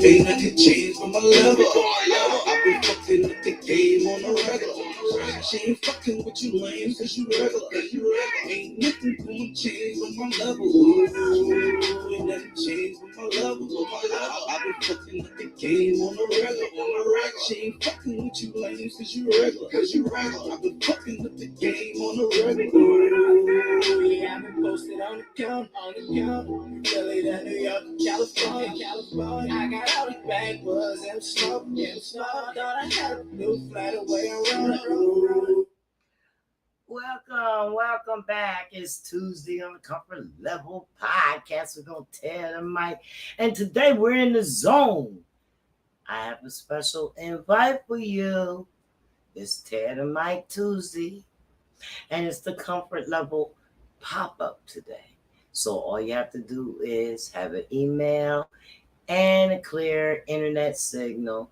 Ain't nothing changed from my level. I've been fucking with the game on the regular. She ain't fucking with you lame cause you regular. Ain't nothing gonna change from my level. Ain't nothing changed from my level. I've been fucking with the game on the regular. She ain't fucking with you lame cause you regular. I've been fucking with the game on the regular. Yeah, I've been posted on the count. Philly to New York, California. I got all the backwoods and smoke. Thought I had a new flight away around the road. Welcome back. It's Tuesday on the Comfort Level Podcast. We're going to tear the mic. And today we're in the zone. I have a special invite for you. It's Tear the Mic Tuesday. And it's the Comfort Level pop-up today. So all you have to do is have an email and a clear internet signal.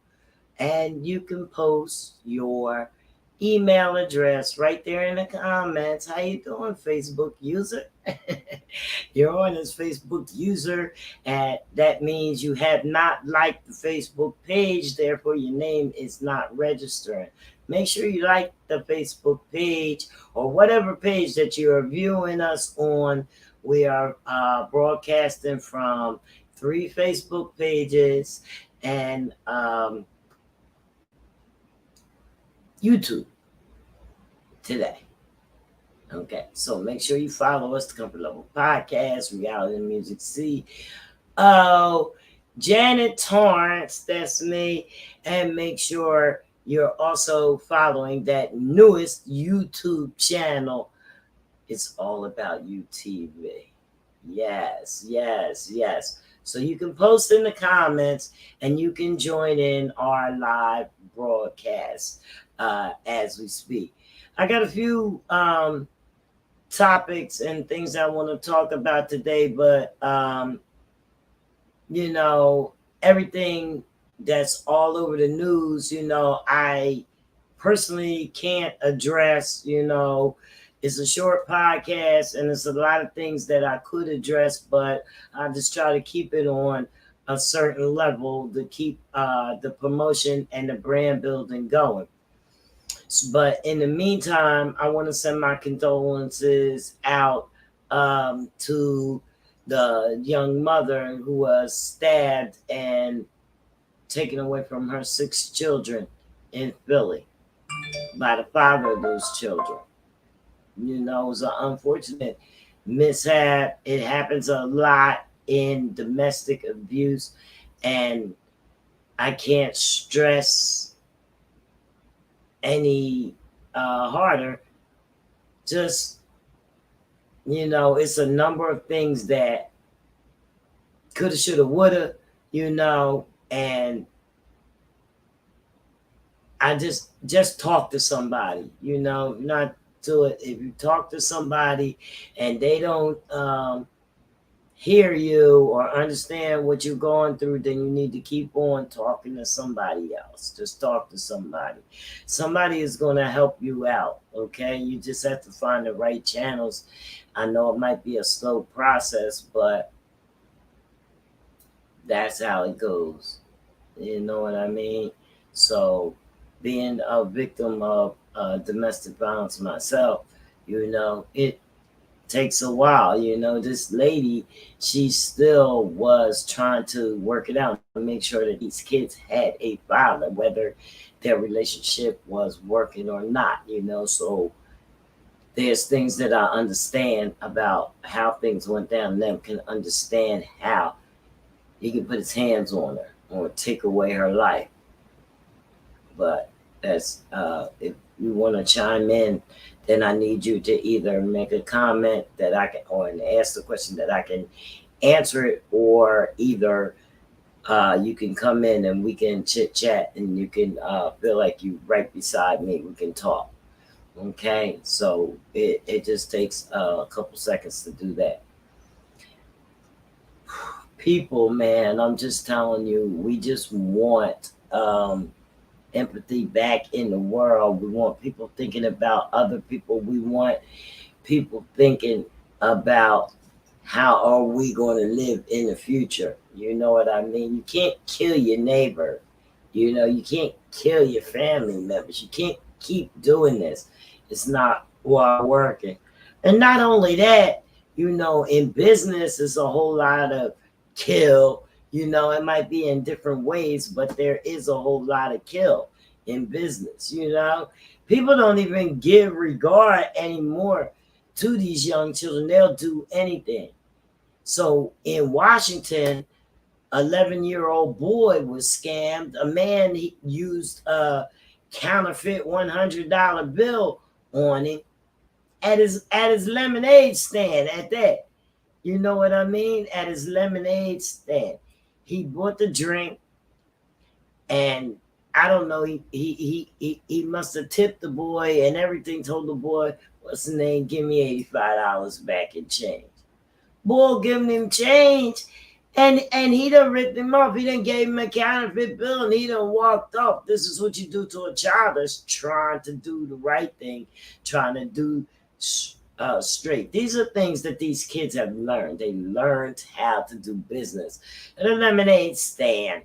And you can post your email address right there in the comments. How you doing, Facebook user? You're on this Facebook user, and that means you have not liked the Facebook page, therefore your name is not registering. Make sure you like the Facebook page or whatever page that you are viewing us on. We are broadcasting from 3 Facebook pages and YouTube today. Okay, so make sure you follow us, the Comfort Level Podcast, Reality and Music C. Oh, Janet Torrance, that's me. And make sure you're also following that newest YouTube channel. It's all about UTV. Yes. So you can post in the comments and you can join in our live broadcast as we speak. I got a few topics and things I want to talk about today, but everything that's all over the news, I personally can't address. It's a short podcast and it's a lot of things that I could address, but I just try to keep it on a certain level to keep the promotion and the brand building going. But in the meantime, I want to send my condolences out to the young mother who was stabbed and taken away from her 6 children in Philly by the father of those children. It was an unfortunate mishap. It happens a lot in domestic abuse, and I can't stress any harder. Just, it's a number of things that coulda, shoulda, woulda, and I just talk to somebody, not do it. If you talk to somebody and they don't hear you or understand what you're going through, then you need to keep on talking to somebody else. Just talk to somebody. Somebody is going to help you out, okay? You just have to find the right channels. I know it might be a slow process, but that's how it goes. You know what I mean? So being a victim of domestic violence myself, it takes a while. This lady, she still was trying to work it out and make sure that these kids had a father, whether their relationship was working or not. So there's things that I understand about how things went down. Them can understand how he can put his hands on her or take away her life. But that's if you want to chime in, then I need you to either make a comment that I can, or ask the question that I can answer it, or either you can come in and we can chit chat, and you can feel like you right beside me. We can talk. Okay, so it just takes a couple seconds to do that. People, man, I'm just telling you, we just want empathy back in the world. We want people thinking about other people. We want people thinking about how are we going to live in the future? You know what I mean? You can't kill your neighbor. You know, you can't kill your family members. You can't keep doing this. It's not while working. And not only that, you know, in business, it's a whole lot of kill. You know, it might be in different ways, but there is a whole lot of kill in business. You know, people don't even give regard anymore to these young children. They'll do anything. So in Washington, 11-year-old boy was scammed. A man he used a counterfeit $100 bill on him at his lemonade stand. At that, you know what I mean? At his lemonade stand, he bought the drink, and I don't know. He must have tipped the boy and everything. Told the boy, "What's the name? Give me $85 back in change." Boy giving him change. And he done ripped him off. He done gave him a counterfeit bill and he done walked off. This is what you do to a child that's trying to do the right thing, trying to do straight. These are things that these kids have learned. They learned how to do business at a lemonade stand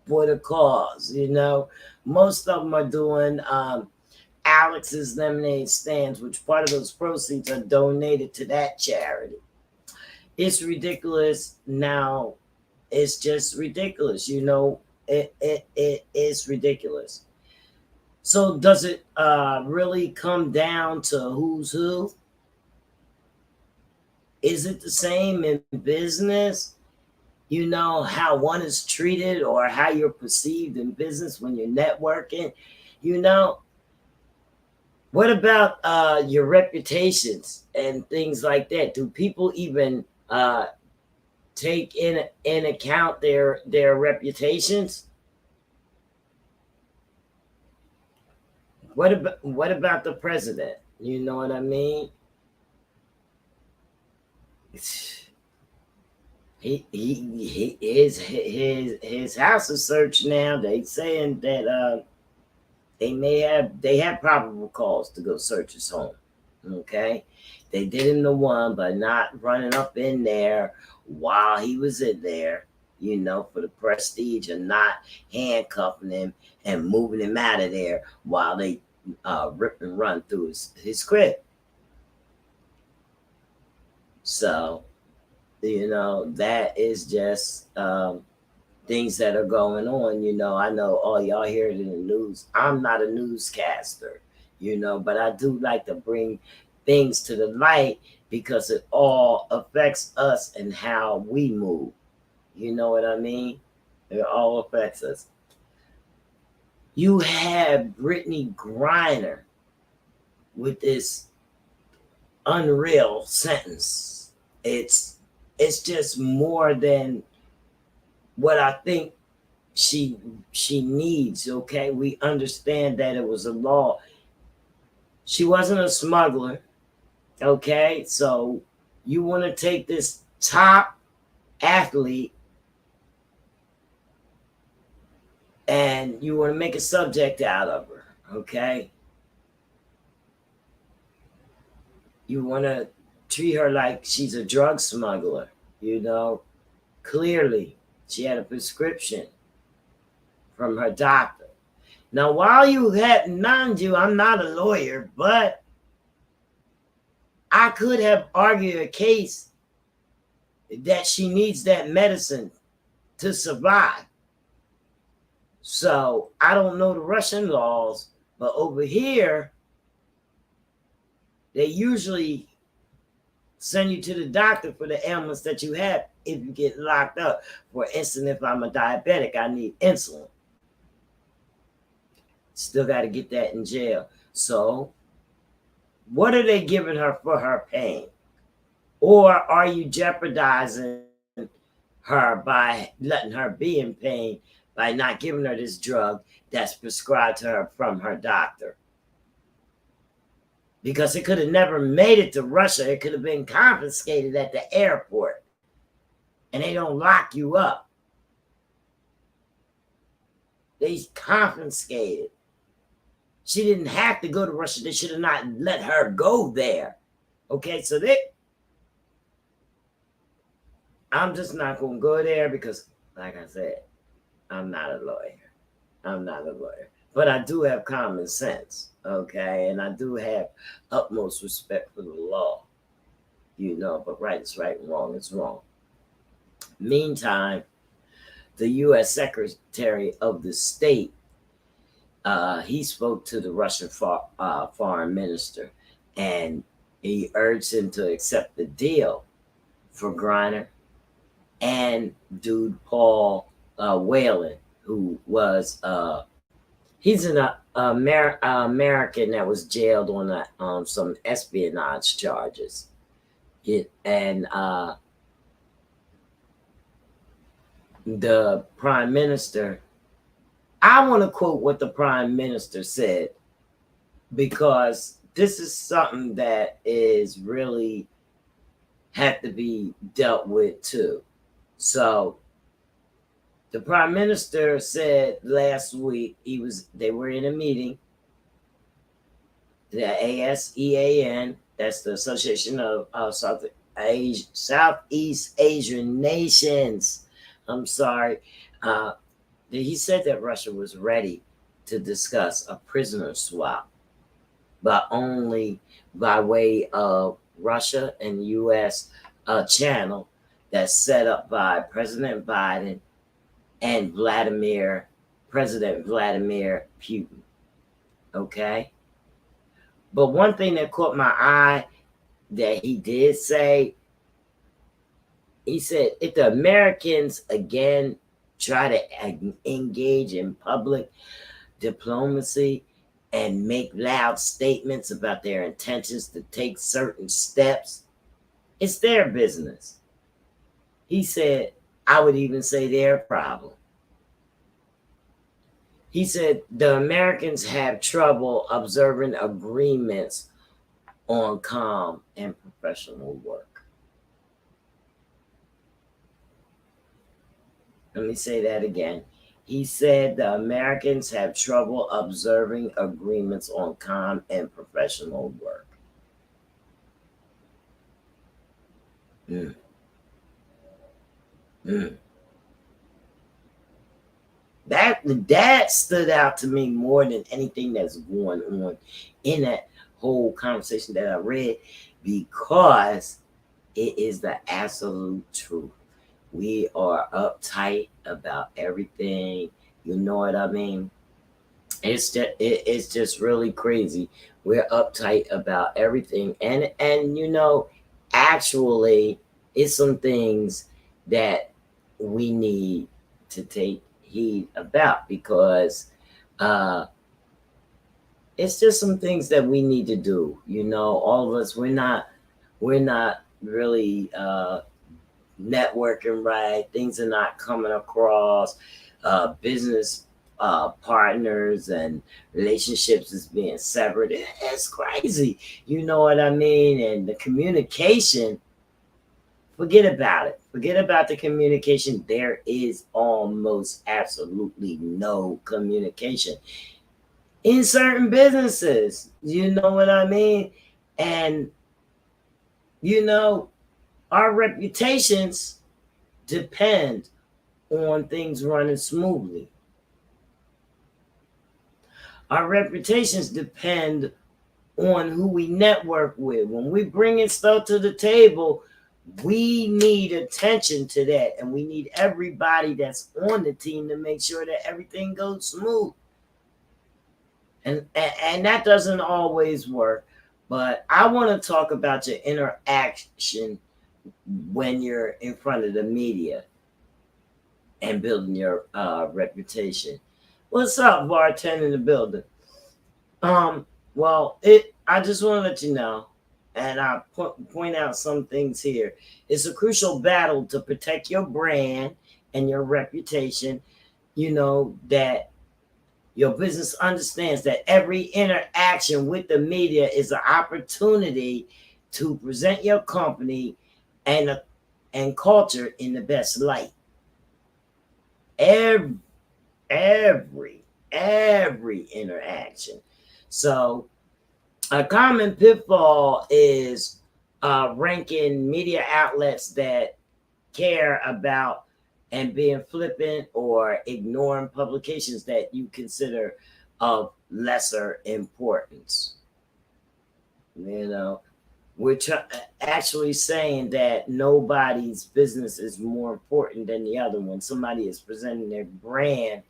for the cause. You know, most of them are doing Alex's lemonade stands, which part of those proceeds are donated to that charity. It's ridiculous now. It's just ridiculous, you know. It is ridiculous. So does it really come down to who's who? Is it the same in business? You know how one is treated or how you're perceived in business when you're networking. You know, what about your reputations and things like that? Do people even take in account their reputations? What about the president? You know what I mean? His house is searched now. They saying that they have probable cause to go search his home. Okay, they did him the one, but not running up in there while he was in there. You know, for the prestige, and not handcuffing him and moving him out of there while they rip and run through his crib. So, you know, that is just things that are going on. You know, I know all y'all hear it in the news. I'm not a newscaster, you know, but I do like to bring things to the light because it all affects us and how we move. You know what I mean? It all affects us. You have Brittany Griner with this unreal sentence. It's just more than what I think she she needs. Okay, we understand that it was a law. She wasn't a smuggler. Okay, so you want to take this top athlete and you want to make a subject out of her. Okay, you want to treat her like she's a drug smuggler. You know, clearly she had a prescription from her doctor. Now, while you had, mind you, I'm not a lawyer, but I could have argued a case that she needs that medicine to survive. So I don't know the Russian laws, but over here, they usually send you to the doctor for the ailments that you have if you get locked up. For instance, if I'm a diabetic, I need insulin. Still got to get that in jail. So what are they giving her for her pain? Or are you jeopardizing her by letting her be in pain by not giving her this drug that's prescribed to her from her doctor? Because it could have never made it to Russia. It could have been confiscated at the airport. And they don't lock you up. They confiscate it. She didn't have to go to Russia. They should have not let her go there. Okay, so I'm just not going to go there because, like I said, I'm not a lawyer. I'm not a lawyer. But I do have common sense, okay? And I do have utmost respect for the law, but right is right and wrong is wrong. Meantime, the U.S. Secretary of the State, he spoke to the Russian foreign minister, and he urged him to accept the deal for Griner and dude Paul Whelan, who was he's an American that was jailed on some espionage charges. And the prime minister, I want to quote what the prime minister said, because this is something that is really have to be dealt with too. So the prime minister said last week they were in a meeting, the ASEAN, that's the Association of Southeast Asian Nations. I'm sorry. He said that Russia was ready to discuss a prisoner swap, but only by way of Russia and U.S. Channel that's set up by President Biden and President Vladimir Putin. Okay? But one thing that caught my eye that he did say, he said, if the Americans again try to engage in public diplomacy and make loud statements about their intentions to take certain steps, it's their business. He said, I would even say their problem. He said the Americans have trouble observing agreements on calm and professional work. Let me say that again. He said the Americans have trouble observing agreements on calm and professional work. Mm. Mm. That stood out to me more than anything that's going on in that whole conversation that I read, because it is the absolute truth. We are uptight about everything. You know what I mean? It's just really crazy. We're uptight about everything, and actually, it's some things that we need to take heed about, because it's just some things that we need to do. All of us, we're not really networking right. Things are not coming across. Business partners and relationships is being severed. It's crazy. You know what I mean? And the communication, forget about it. Forget about the communication. There is almost absolutely no communication in certain businesses. You know what I mean? And, our reputations depend on things running smoothly. Our reputations depend on who we network with. When we bringing stuff to the table, we need attention to that, and we need everybody that's on the team to make sure that everything goes smooth. And that doesn't always work, but I want to talk about your interaction when you're in front of the media and building your reputation. What's up, bartender in the building? Well, I just want to let you know, and I point out some things here. It's a crucial battle to protect your brand and your reputation. That your business understands that every interaction with the media is an opportunity to present your company and culture in the best light. Every interaction. So a common pitfall is ranking media outlets that care about and being flippant or ignoring publications that you consider of lesser importance. You know, we're actually saying that nobody's business is more important than the other. When somebody is presenting their brand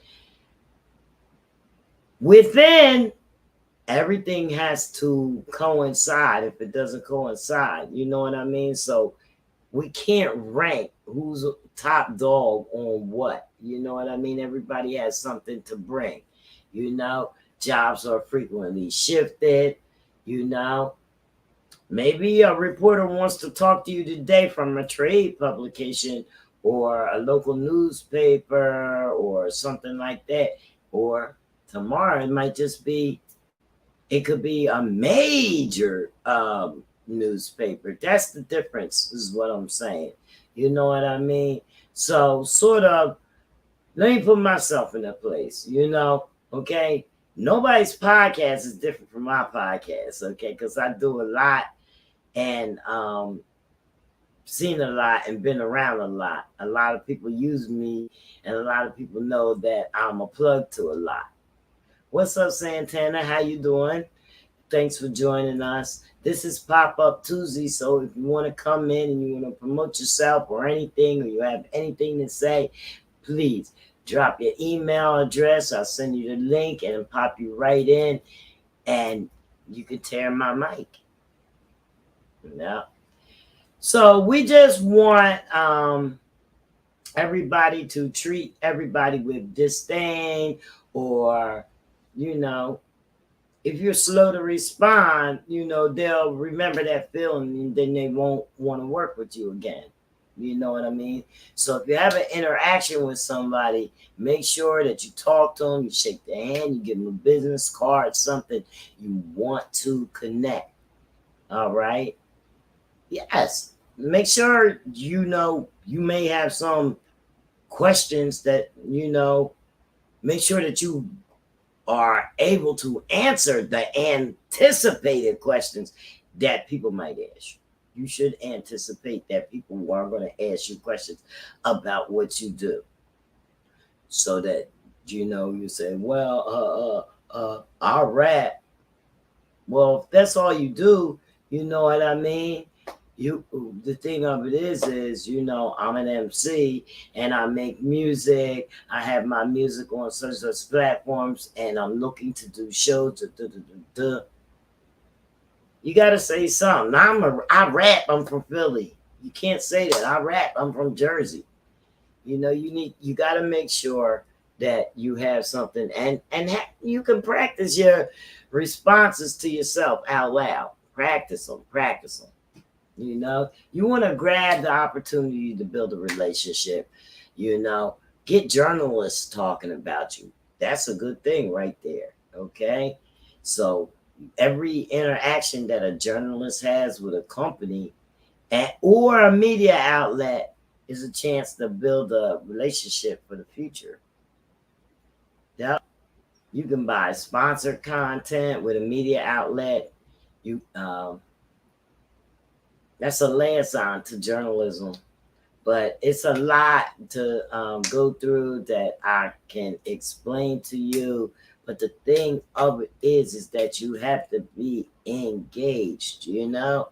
within, everything has to coincide. If it doesn't coincide, you know what I mean? So we can't rank who's top dog on what. You know what I mean? Everybody has something to bring. You know, jobs are frequently shifted. You know, maybe a reporter wants to talk to you today from a trade publication or a local newspaper or something like that. Or tomorrow it might just be, it could be a major newspaper. That's the difference, is what I'm saying. You know what I mean? So, sort of, let me put myself in that place, you know? Okay. Nobody's podcast is different from my podcast, okay? Because I do a lot and seen a lot and been around a lot. A lot of people use me, and a lot of people know that I'm a plug to a lot. What's up, Santana? How you doing? Thanks for joining us. This is Pop Up Tuesday, so if you want to come in and you want to promote yourself or anything, or you have anything to say, please drop your email address. I'll send you the link and pop you right in, and you can tear my mic. Yeah. So we just want everybody to treat everybody with disdain, or, you know, if you're slow to respond, you know, they'll remember that feeling and then they won't want to work with you again. You know what I mean? So if you have an interaction with somebody, make sure that you talk to them, you shake their hand, you give them a business card, something you want to connect. All right? Yes. Make sure, you know, you may have some questions that, you know, make sure that you are able to answer the anticipated questions that people might ask you. You should anticipate that people are going to ask you questions about what you do, so that, you know, you say, well, I rap. Well, if that's all you do, you know what I mean? You, the thing of it is, you know, I'm an MC and I make music. I have my music on such platforms, and I'm looking to do shows. You gotta say something. I rap. I'm from Philly. You can't say that. I rap. I'm from Jersey. You know, you gotta make sure that you have something, and you can practice your responses to yourself out loud. Practice them. Practice them. You know, you want to grab the opportunity to build a relationship. You know, get journalists talking about you. That's a good thing right there. Okay. So every interaction that a journalist has with a company or a media outlet is a chance to build a relationship for the future. Yep. You can buy sponsored content with a media outlet. You That's a liaison to journalism, but it's a lot to go through that I can explain to you. But the thing of it is that you have to be engaged. You know,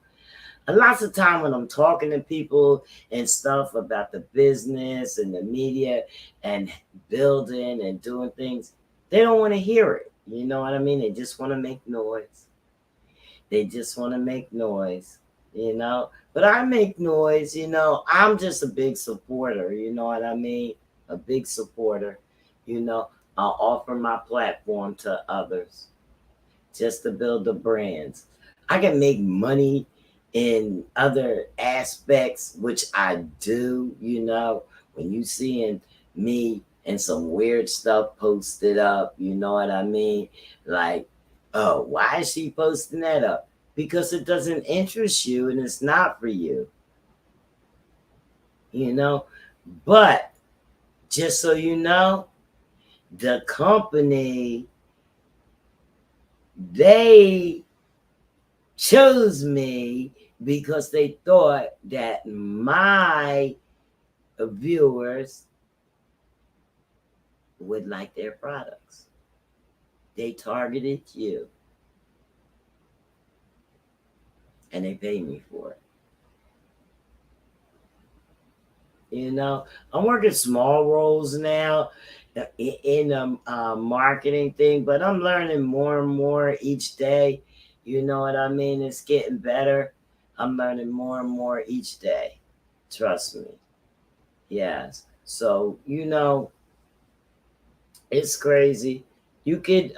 a lots of time when I'm talking to people and stuff about the business and the media and building and doing things, they don't want to hear it. You know what I mean? They just want to make noise. They just want to make noise, you know. But I make noise, you know. I'm just a big supporter, you know what I mean? A big supporter, you know. I'll offer my platform to others just to build the brands. I can make money in other aspects, which I do, you know. When you seeing me and some weird stuff posted up, you know what I mean? Like, oh, why is she posting that up? Because it doesn't interest you and it's not for you, you know. But just so you know, the company, they chose me because they thought that my viewers would like their products. They targeted you and they paid me for it. You know, I'm working small roles now in the marketing thing, but I'm learning more and more each day. You know what I mean? It's getting better. I'm learning more and more each day. Trust me. Yes. So, it's crazy. You could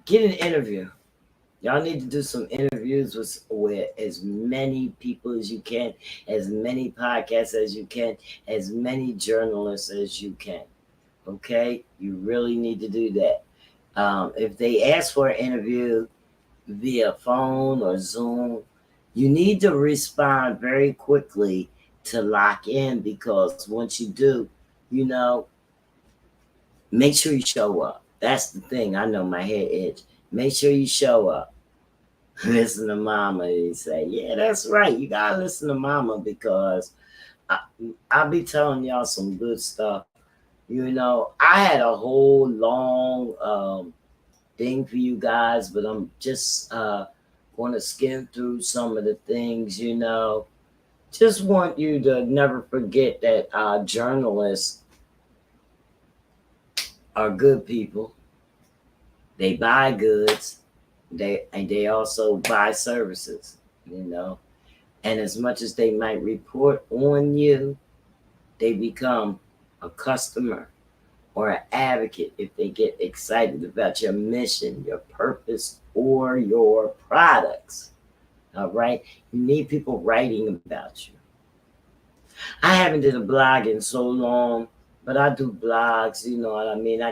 get an interview. Y'all need to do some interviews with as many people as you can, as many podcasts as you can, as many journalists as you can. Okay? You really need to do that. If they ask for an interview via phone or Zoom, you need to respond very quickly to lock in, because once you do, you know, make sure you show up. That's the thing. I know my head itch. Make sure you show up. Listen to mama. You say, yeah, that's right. You gotta listen to mama, because I, I'll be telling y'all some good stuff. I had a whole long thing for you guys, but I'm just going to skim through some of the things. Just want you to never forget that journalists are good people. They buy goods. They also buy services. You know, and as much as they might report on you, they become a customer or an advocate if they get excited about your mission, your purpose, or your products. All right, you need people writing about you. I haven't did a blog in so long, but I do blogs. You know what I mean? I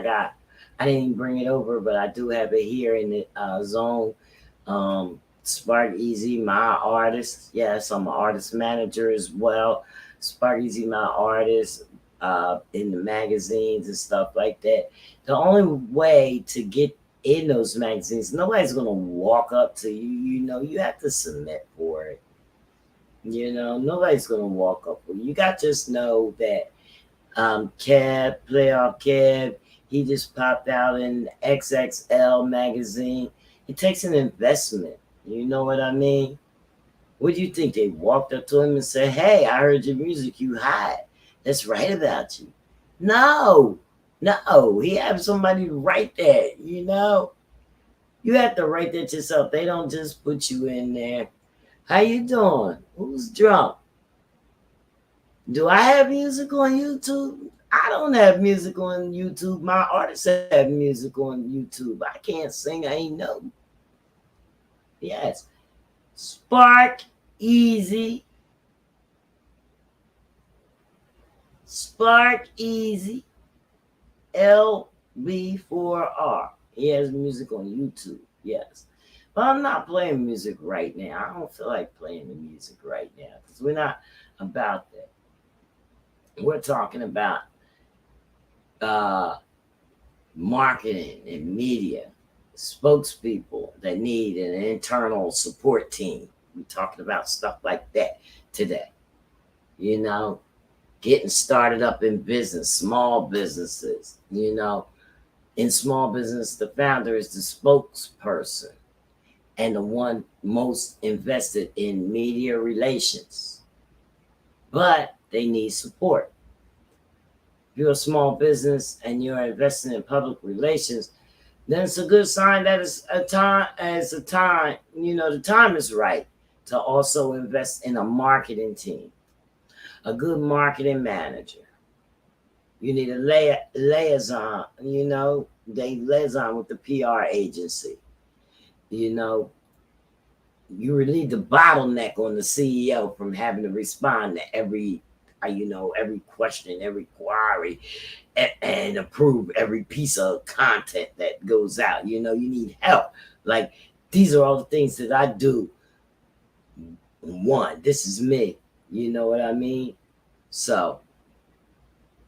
didn't even bring it over, but I do have it here in the zone. Spark Easy, my artist. Yes, I'm an artist manager as well. Spark Easy, my artist, in the magazines and stuff like that. The only way to get in those magazines, nobody's gonna walk up to you. You have to submit for it. Nobody's gonna walk up with you. You got to just know that Kev, Playoff Kev, he just popped out in XXL magazine. It takes an investment. You know what I mean? What do you think? They walked up to him and said, hey, I heard your music, you hot. Let's write about you. No, no. He had somebody write that. You have to write that yourself. They don't just put you in there. How you doing? Who's drunk? Do I have music on YouTube? I don't have music on YouTube. My artists have music on YouTube. I can't sing. I ain't know. Yes. Spark Easy. Spark Easy. LB4R. He has music on YouTube. Yes. But I'm not playing music right now. I don't feel like playing the music right now, because we're not about that. We're talking about uh, marketing and media, spokespeople that need an internal support team. We're talking about stuff like that today. Getting started up in business, small businesses. In small business, the founder is the spokesperson and the one most invested in media relations. But they need support. If you're a small business and you're investing in public relations, then it's a good sign that the time is right to also invest in a marketing team, a good marketing manager. You need a liaison, they liaison with the PR agency. You relieve the bottleneck on the CEO from having to respond to every question, every query, and approve every piece of content that goes out. You need help. Like, these are all the things that I do. This is me. You know what I mean? So,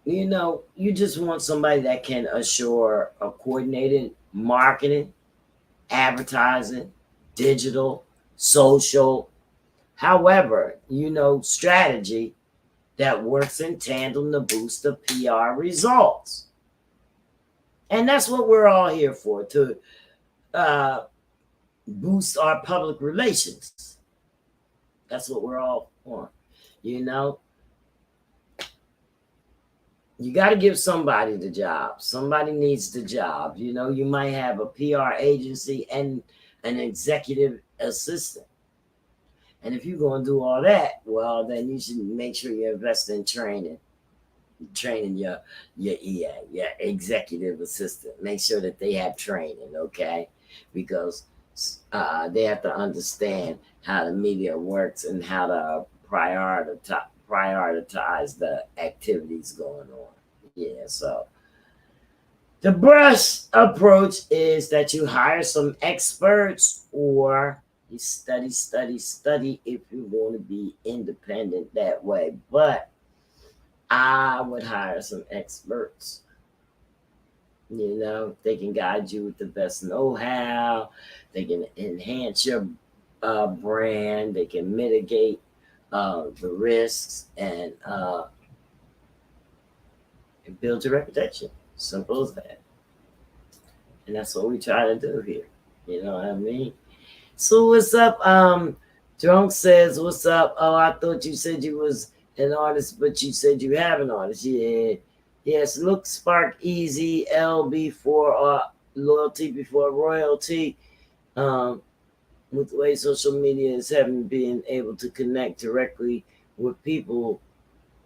you just want somebody that can assure a coordinated marketing, advertising, digital, social, however, strategy that works in tandem to boost the PR results. And that's what we're all here for, to uh, boost our public relations. That's what we're all for. You know, you got to give somebody the job. Somebody needs the job. You might have a PR agency and an executive assistant. And if you're going to do all that, well, then you should make sure you invest in training your EA, your executive assistant. Make sure that they have training, okay? Because they have to understand how the media works and how to prioritize the activities going on. Yeah, so the best approach is that you hire some experts, or you study if you want to be independent that way. But I would hire some experts. They can guide you with the best know-how. They can enhance your brand. They can mitigate the risks and build your reputation. Simple as that. And that's what we try to do here. You know what I mean? So what's up? Drunk says, "What's up? Oh, I thought you said you was an artist, but you said you have an artist." Yeah. Yes, look, Spark Easy, LB4, loyalty before royalty. With the way social media is having been able to connect directly with people,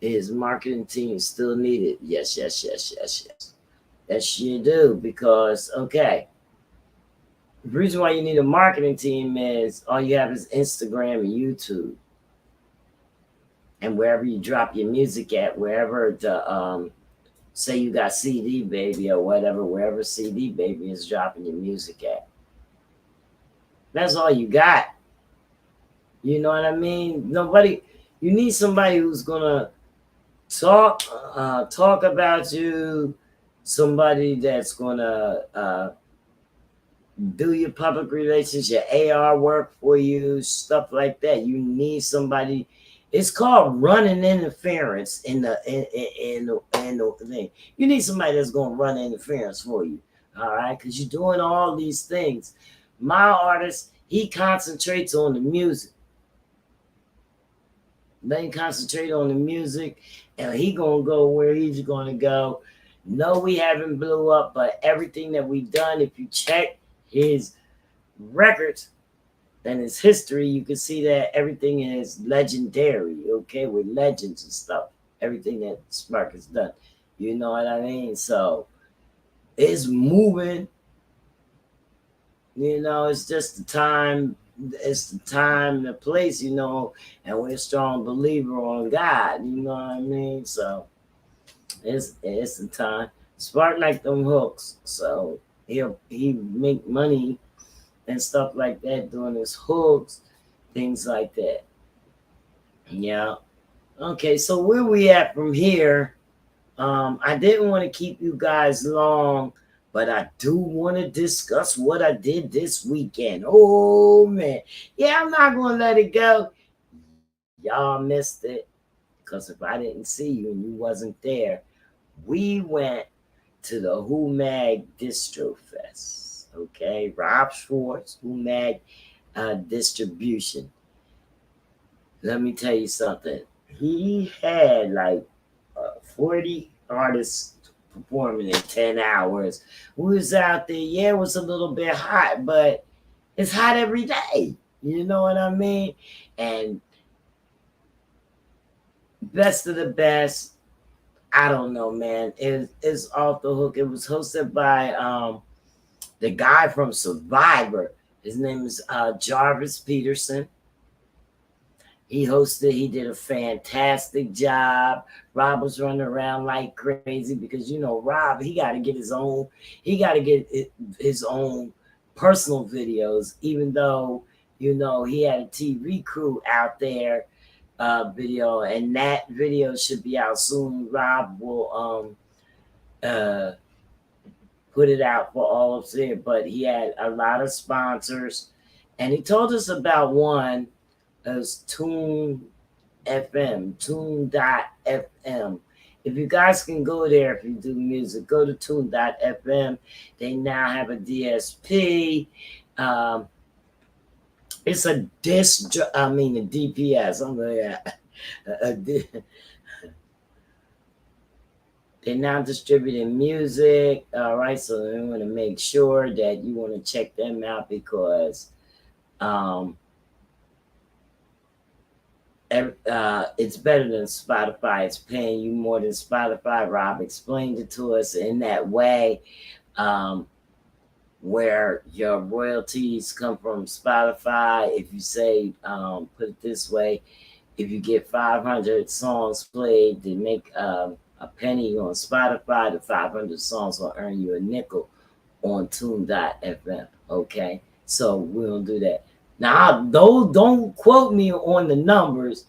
his marketing team is still needed. Yes, yes, yes, yes, yes. Yes, you do. Because, okay, the reason why you need a marketing team is all you have is Instagram and YouTube. And wherever you drop your music at, wherever say you got CD Baby or whatever, wherever CD Baby is dropping your music at. That's all you got. You know what I mean? You need somebody who's gonna talk about you, somebody that's gonna do your public relations, your AR work for you, stuff like that. You need somebody. It's called running interference in the thing. You need somebody that's gonna run interference for you, all right? Because you're doing all these things. My artist, he concentrates on the music. Let him concentrate on the music, and he gonna go where he's gonna go. No, we haven't blew up, but everything that we done, if you check his records and his history, you can see that everything is legendary. Okay, with legends and stuff. Everything that Spark has done. You know what I mean? So it's moving. It's just the time. It's the time, the place, and we're a strong believer on God. You know what I mean? So it's the time. Spark like them hooks, so he make money and stuff like that doing his hooks, things like that. Yeah. Okay, so where we at from here? I didn't want to keep you guys long, but I do want to discuss what I did this weekend. Oh man. Yeah, I'm not gonna let it go. Y'all missed it. Because if I didn't see you and you wasn't there, we went to the Who Mag Distro Fest. Okay, Rob Schwartz, Who Mag Distribution. Let me tell you something. He had like 40 artists performing in 10 hours. We was out there. Yeah, it was a little bit hot, but it's hot every day. You know what I mean? And best of the best. I don't know, man. It's off the hook. It was hosted by the guy from Survivor. His name is Jarvis Peterson. He hosted. He did a fantastic job. Rob was running around like crazy because Rob. He got to get his own. He got to get his own personal videos, even though he had a TV crew out there video, and that video should be out soon. Rob will put it out for all of it, but he had a lot of sponsors, And he told us about one as Tune FM, Tune.fm. If you guys can go there, if you do music, go to Tune.fm. They now have a DSP. Um, it's a a DPS. I'm they're now distributing music. All right, so we want to make sure that you want to check them out because um, it's better than Spotify. It's paying you more than Spotify. Rob explained it to us in that way, where your royalties come from Spotify. If you say, put it this way, if you get 500 songs played, they make a penny on Spotify. The 500 songs will earn you a nickel on Tune.fm. Okay, so we'll do that. Now, don't quote me on the numbers.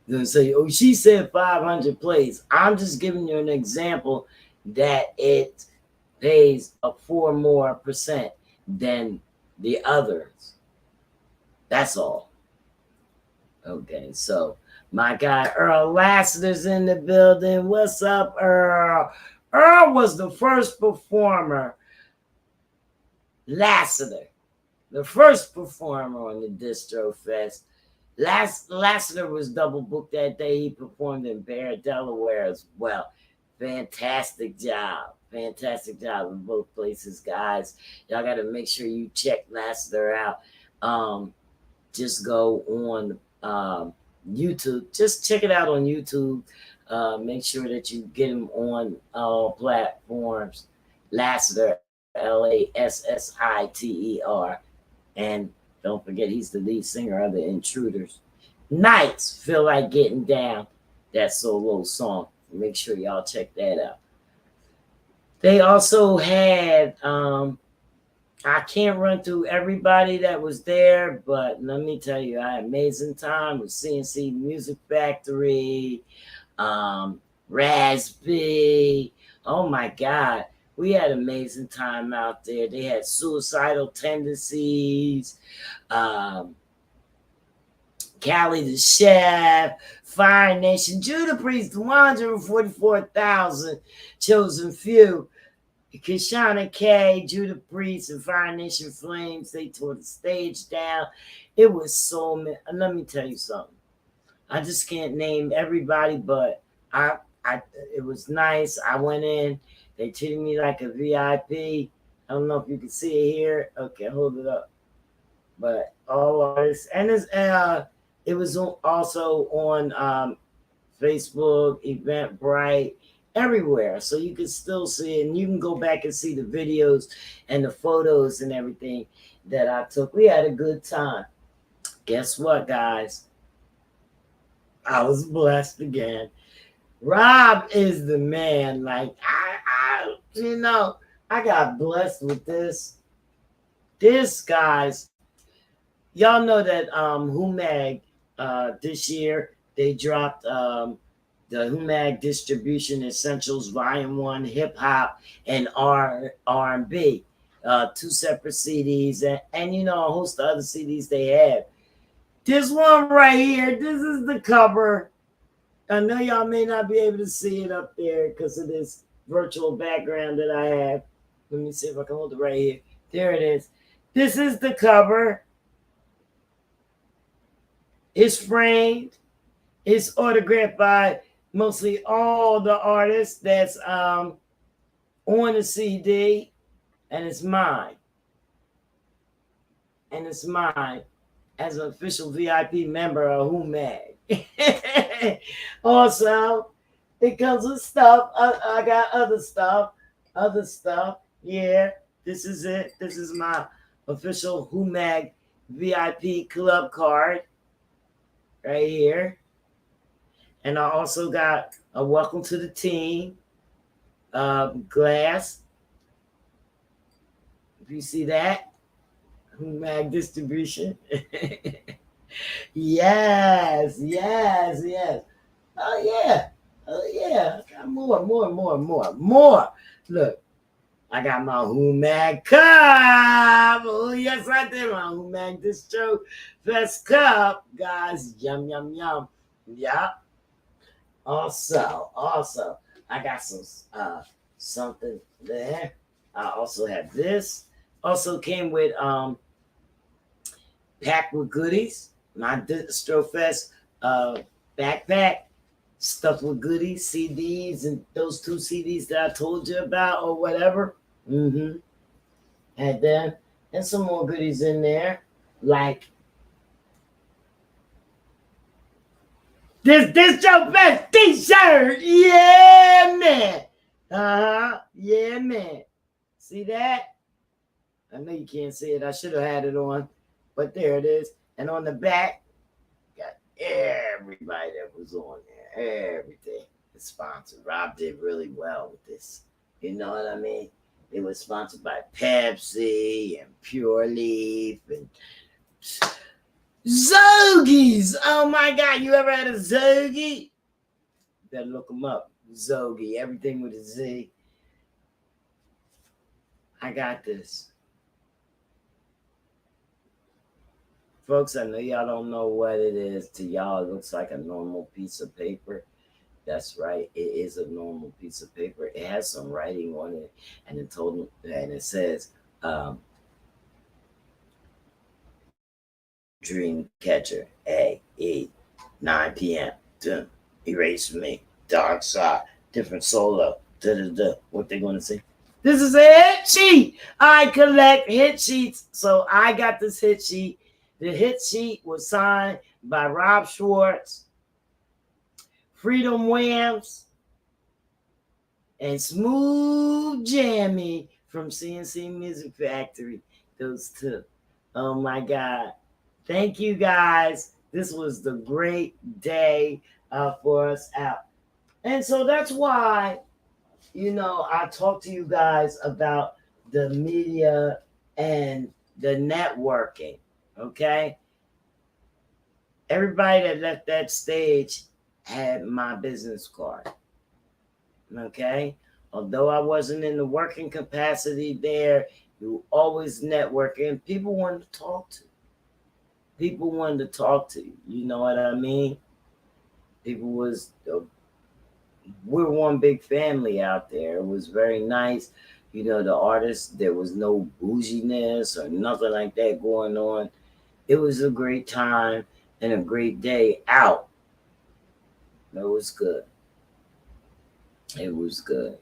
They'll say, "Oh, she said 500 plays." I'm just giving you an example that it pays a 4% more than the others. That's all. Okay, so my guy Earl Lassiter's in the building. What's up, Earl? Earl was the first performer. Lassiter, the first performer on the Distro Fest. Lassiter was double booked that day. He performed in Bear, Delaware as well. Fantastic job. Fantastic job in both places, guys. Y'all got to make sure you check Lassiter out. Just go on YouTube. Just check it out on YouTube. Make sure that you get him on all platforms. Lassiter, Lassiter. And don't forget, he's the lead singer of The Intruders. Nights Feel Like Getting Down. That solo song. Make sure y'all check that out. They also had, I can't run through everybody that was there, but let me tell you, I had an amazing time with CNC Music Factory, Raspy. Oh my God. We had an amazing time out there. They had Suicidal Tendencies, Cali the Chef, Fire Nation, Judah Priest, 144,000 chosen few. Kishana K, Judah Priest, and Fire Nation Flames, they tore the stage down. It was so many. Let me tell you something. I just can't name everybody, but it was nice. I went in. They treated me like a VIP. I don't know if you can see it here. Okay, hold it up. But all artists, and it was also on Facebook, Eventbrite, everywhere. So you can still see it, and you can go back and see the videos and the photos and everything that I took. We had a good time. Guess what, guys? I was blessed again. Rob is the man. Like I got blessed with this. This, guys, y'all know that Humag this year they dropped the Humag Distribution Essentials Volume 1 Hip Hop and R&B. Two separate CDs and a host of other CDs they have. This one right here, this is the cover. I know y'all may not be able to see it up there because of this virtual background that I have. Let me see if I can hold it right here. There it is. This is the cover. It's framed. It's autographed by mostly all the artists that's on the CD. And it's mine. And it's mine as an official VIP member of Humag. Also, it comes with stuff. I got other stuff. Yeah, this is it. This is my official Humag VIP club card right here. And I also got a welcome to the team glass. If you see that, Humag Distribution. Yes. Oh yeah. I got more. Look, I got my Humag cup. Oh, yes, I did. My Humag Distro Fest cup. Guys, yum, yum, yum. Yeah. Also, I got some something there. I also have this. Also came with packed with goodies. My Distrofest backpack stuffed with goodies, CDs, and those 2 CDs that I told you about or whatever. Mm-hmm. Had that. And some more goodies in there. Like this your best t-shirt. Yeah, man. Uh-huh. Yeah, man. See that? I know you can't see it. I should have had it on. But there it is. And on the back, got everybody that was on there. Everything. The sponsor. Rob did really well with this. You know what I mean? It was sponsored by Pepsi and Pure Leaf and Zogies. Oh my God. You ever had a Zogie? Better look them up. Zogie. Everything with a Z. I got this. Folks, I know y'all don't know what it is. To y'all, it looks like a normal piece of paper. That's right. It is a normal piece of paper. It has some writing on it, and it says, "Dream Catcher, A 9 p.m. Dun, erase me, dark side, different solo." Da da da. What they gonna say? This is a hit sheet. I collect hit sheets, so I got this hit sheet. The hit sheet was signed by Rob Schwartz, Freedom Williams, and Smooth Jammy from CNC Music Factory. Those two. Oh my God. Thank you guys. This was the great day for us out. And so that's why, I talk to you guys about the media and the networking. Okay. Everybody that left that stage had my business card. Okay. Although I wasn't in the working capacity there, you always networking. People wanted to talk to you. People wanted to talk to you. You know what I mean? People was we're one big family out there. It was very nice. The artists, there was no bouginess or nothing like that going on. It was a great time and a great day out. It was good. It was good.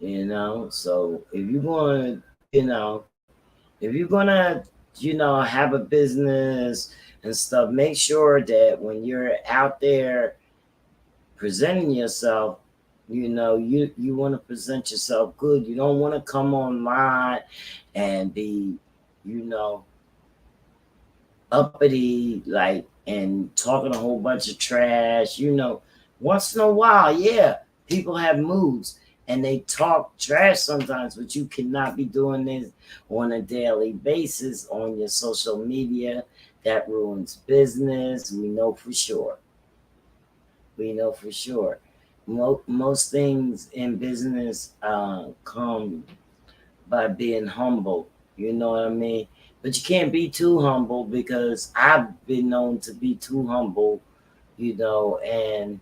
So if you're gonna, have a business and stuff, make sure that when you're out there presenting yourself, you want to present yourself good. You don't want to come online and be, you know, uppity, like, and talking a whole bunch of trash. Once in a while, yeah, people have moods and they talk trash sometimes, but you cannot be doing this on a daily basis on your social media. That ruins business. We know for sure. We know for sure. Most things in business come by being humble. You know what I mean? But you can't be too humble, because I've been known to be too humble, and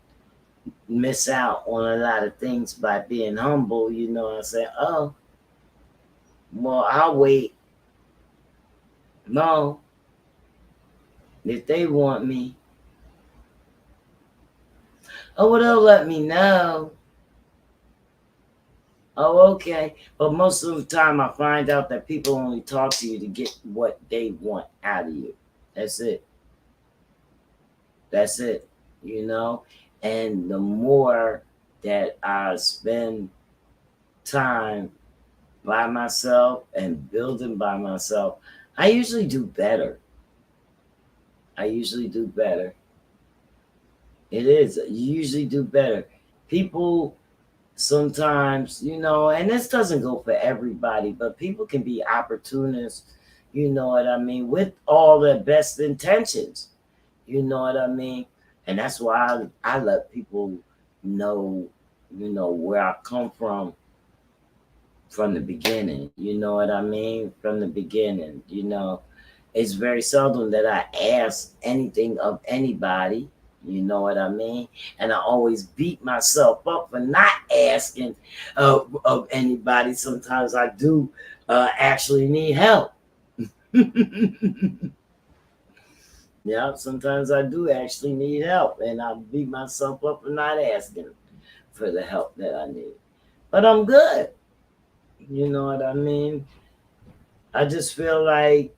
miss out on a lot of things by being humble. I say, oh, well, I'll wait. No, if they want me, oh, well, they'll let me know. Oh, okay. But most of the time, I find out that people only talk to you to get what they want out of you. That's it. That's it. And the more that I spend time by myself and building by myself, I usually do better. I usually do better. It is. You usually do better. People sometimes, and this doesn't go for everybody, but people can be opportunists, you know what I mean, with all the best intentions, you know what I mean? And that's why I let people know, where I come from, from the beginning. You know what I mean? From the beginning, it's very seldom that I ask anything of anybody. You know what I mean? And I always beat myself up for not asking of anybody. Sometimes I do actually need help. Yeah, sometimes I do actually need help, and I beat myself up for not asking for the help that I need. But I'm good. You know what I mean? I just feel like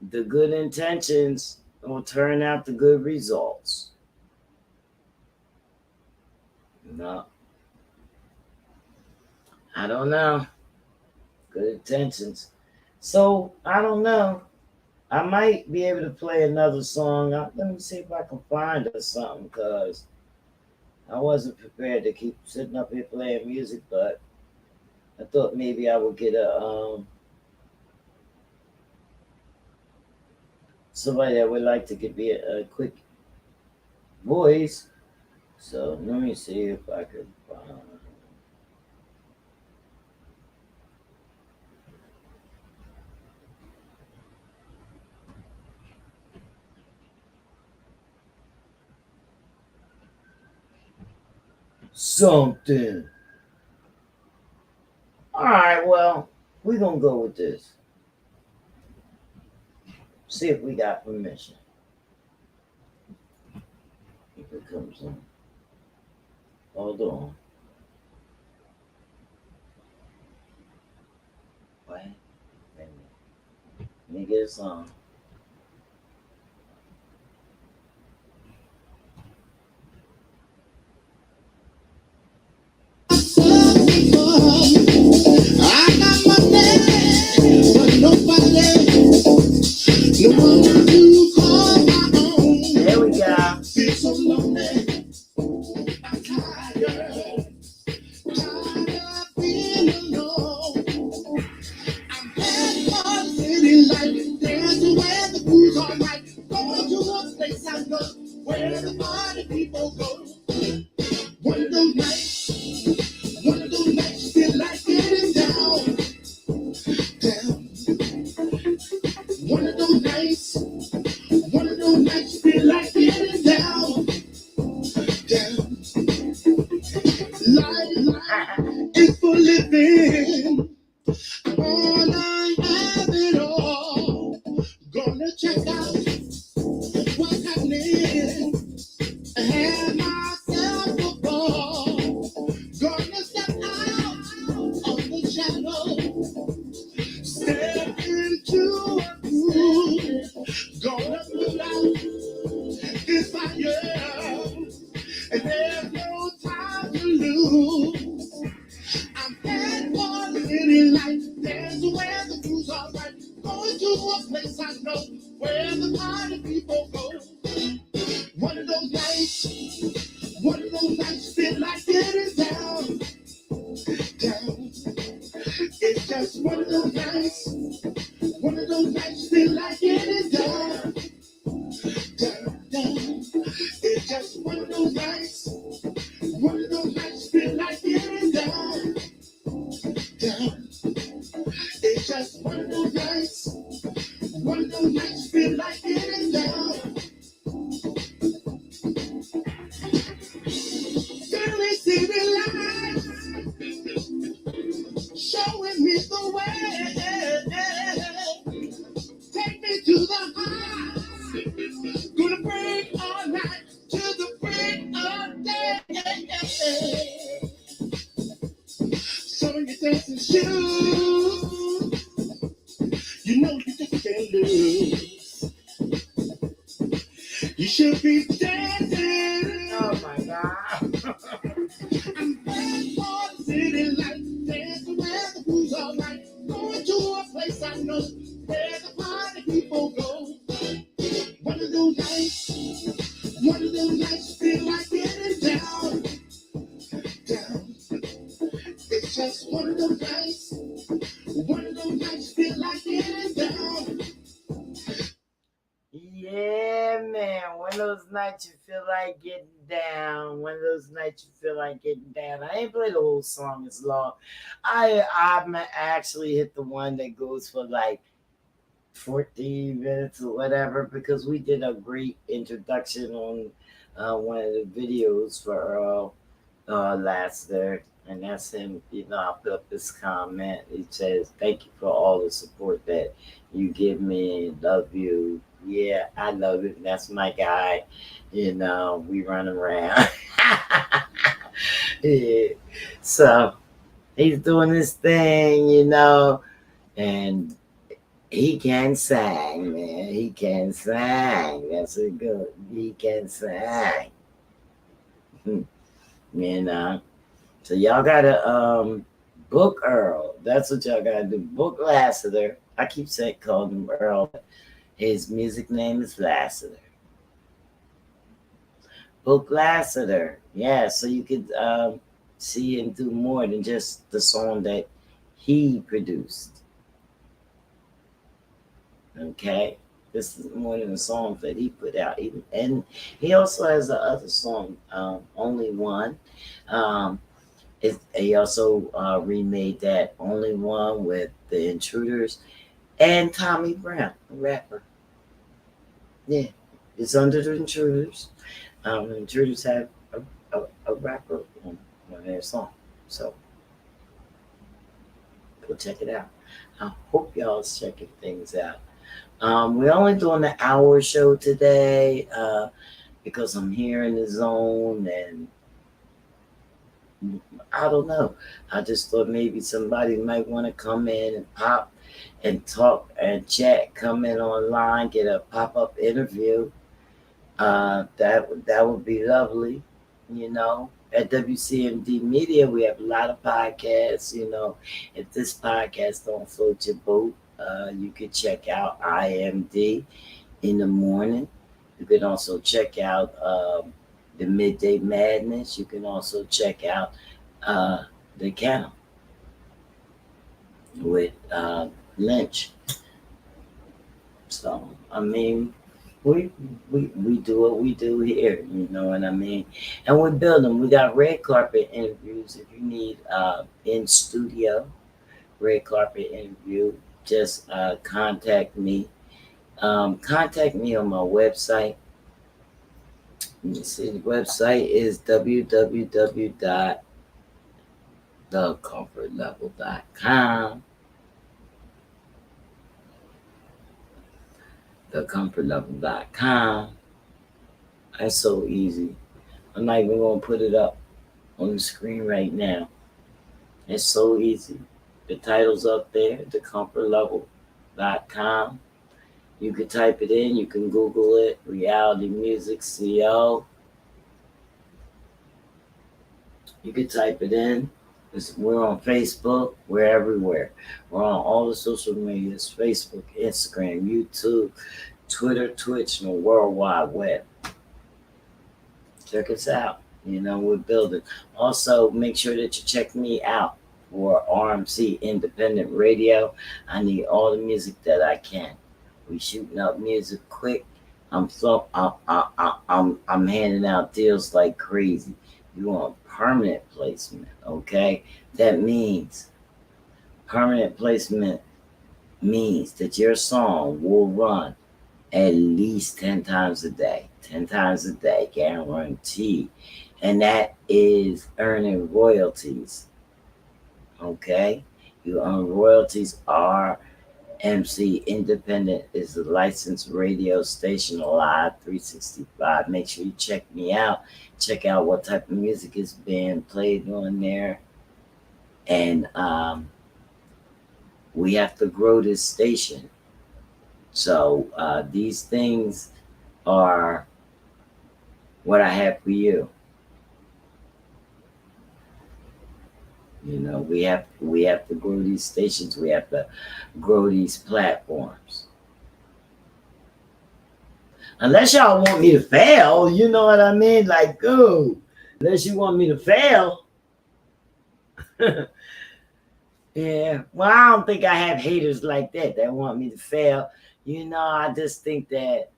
the good intentions will turn out the good results. No, I don't know. Good intentions. So I don't know. I might be able to play another song. Let me see if I can find or something, because I wasn't prepared to keep sitting up here playing music, but I thought maybe I would get a somebody that would like to give me a quick voice. So let me see if I could find something. All right, well, we're gonna go with this. See if we got permission. If it comes in. Hold on. Wait. Wait a minute. Let me get a song. I got my name, but nobody, no one to call my own. There we go. Feel so lonely. I'm tired. Tired of being alone. I'm heading for the city light. Dancing where the blues are right. Going to a place I know where the party people go. One of those nights, one of those nights, feel like getting down, down. One of those nights, one of those nights, feel like getting down, down. Life is for living. All I have it all. Gonna check out what's happening. Have myself a ball. Gonna step out of the shadow. Step into a groove. Gonna put out this fire. And there's no time to lose. I'm heading for the city light. There's where the blues are right. Going to a place I know where the party people go. One of those nights, one of those nights feel like getting down, down. It's just one of those nights, one of those nights feel like getting down, down, down. It's just one of those nights, one of those nights feel like getting down, down. It's just one of those nights, one of those nights feel like getting down. Philly city lights showing me the way. Take me to the high. Gonna bring all night to the break of day. So you dancing shoes, you know you just can't lose. You should be dancing. Oh my God. I'm back for the city light, dancing where the blues are right. Going to a place I know where the party people go. One of those nights, one of those nights feel like getting down, down. It's just one of those nights, one of those nights feel like getting down. Yeah, man, one of those nights nights you feel like getting down. One of those nights you feel like getting down. I ain't play the whole song as long. I'm actually hit the one that goes for like 14 minutes or whatever because we did a great introduction on one of the videos for Earl last there. And that's him, I put up this comment. He says, "Thank you for all the support that you give me. Love you." Yeah, I love it. That's my guy. We run around. Yeah. So he's doing his thing, and he can sing, man. He can sing. That's a good. He can sing. you know. So y'all gotta book Earl. That's what y'all gotta do. Book Lassiter. I keep saying calling him Earl. His music name is Lassiter. Book Lassiter. Yeah, so you could see and do more than just the song that he produced. Okay? This is more than the songs that he put out. And he also has the other song, Only One. Um, he also remade that Only One with the Intruders and Tommy Brown, a rapper. Yeah, it's under the Intruders. The Intruders have a rapper on their song. So go check it out. I hope y'all's checking things out. We're only doing the hour show today because I'm here in the zone and I don't know. I just thought maybe somebody might want to come in and pop and talk and chat, come in online, get a pop-up interview. That would be lovely, At WCMD Media, we have a lot of podcasts. If this podcast don't float your boat, you could check out IMD in the morning. You can also check out the Midday Madness. You can also check out the Kennel with Lynch. So I mean, we do what we do here. You know what I mean? And we're building. We got red carpet interviews. If you need in studio red carpet interview, just contact me. Contact me on my website. Let me see. The website is www.thecomfortlevel.com. Thecomfortlevel.com. That's so easy. I'm not even going to put it up on the screen right now. It's so easy. The title's up there, thecomfortlevel.com. You can type it in. You can Google it. Reality Music CO. You can type it in. We're on Facebook. We're everywhere. We're on all the social medias: Facebook, Instagram, YouTube, Twitter, Twitch, and the World Wide Web. Check us out. We're building. Also, make sure that you check me out for RMC Independent Radio. I need all the music that I can. We shooting up music quick. I'm handing out deals like crazy. You want permanent placement, okay? That means permanent placement means that your song will run at least 10 times a day. 10 times a day, guaranteed. And that is earning royalties. Okay? You earn royalties. RMC Independent is a licensed radio station, Live 365. Make sure you check me out. Check out what type of music is being played on there. And we have to grow this station. So these things are what I have for you. We have to grow these stations. We have to grow these platforms. Unless y'all want me to fail, you know what I mean? Like, unless you want me to fail. Yeah. Well, I don't think I have haters like that want me to fail. I just think that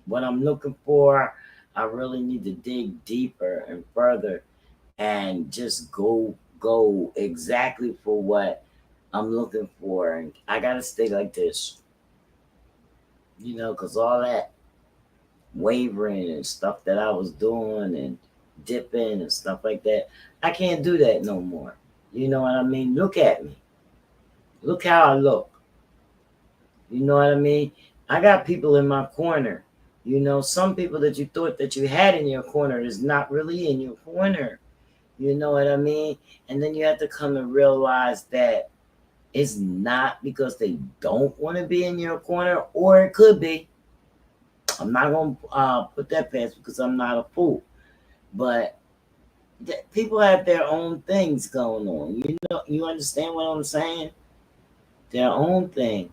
what I'm looking for, I really need to dig deeper and further and just go exactly for what I'm looking for. And I gotta stay like this, because all that wavering and stuff that I was doing and dipping and stuff like that, I can't do that no more. You know what I mean? Look at me. Look how I look. You know what I mean? I got people in my corner. Some people that you thought that you had in your corner is not really in your corner. You know what I mean? And then you have to come to realize that it's not because they don't want to be in your corner, or it could be. I'm not going to put that past because I'm not a fool. But people have their own things going on. You understand what I'm saying? Their own thing.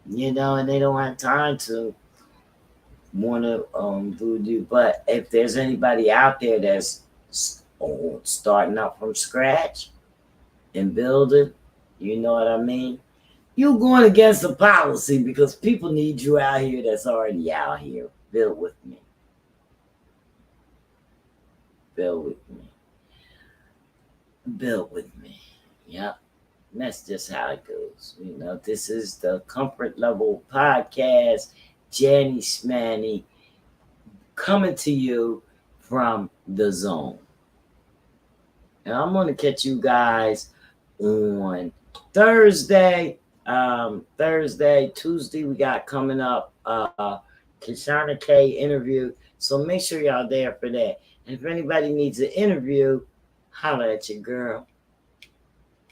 And they don't have time to want to do. But if there's anybody out there that's starting out from scratch and building, you know what I mean? You're going against the policy because people need you out here that's already out here. Build with me. Build with me. Build with me. Yeah. And that's just how it goes. This is the Comfort Level Podcast. Jenny Smanny coming to you from the zone. And I'm going to catch you guys on Thursday. Tuesday, we got coming up Kishana K interview. So make sure y'all there for that. And if anybody needs an interview, holla at your girl.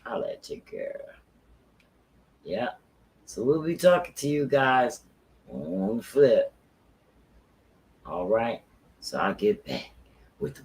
Holla at your girl. Yeah. So we'll be talking to you guys on the flip. All right. So I'll get back with the